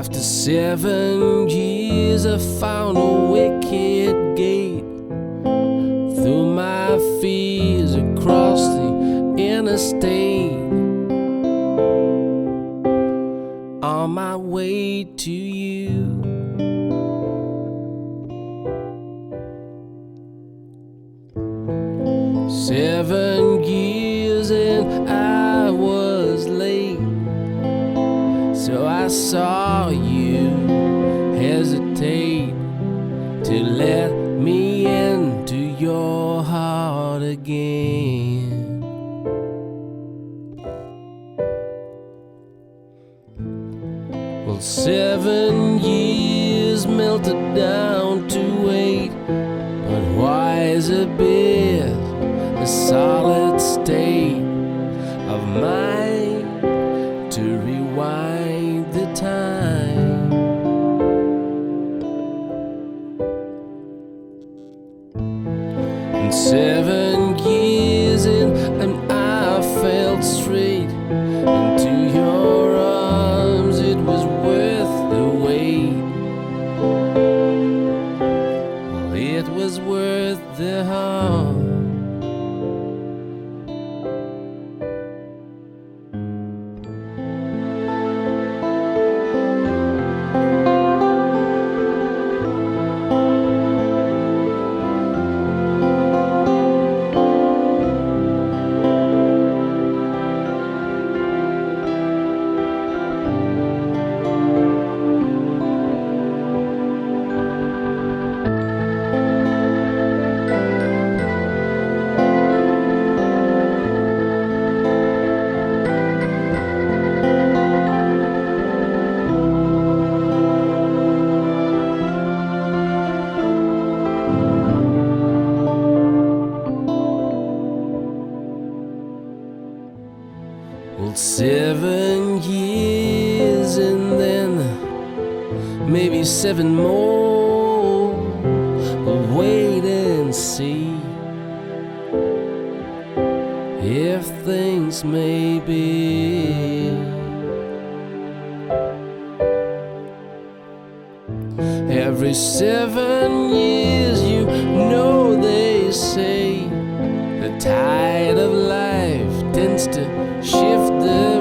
After 7 years I found a wicket gate through my fears across the interstate, on my way to you. Seven years and I was late, so I saw you hesitate to let me into your heart again. Well, 7 years melted down to 8, but why is a bit a solid state of mind to rewind the time? And 7 years in, and I felt straight into your arms. It was worth the wait. Well, it was worth the harm. Well, 7 years and then maybe 7 more. We'll wait and see if things may be. Every 7 years, you know they say the tide of life tends to shift the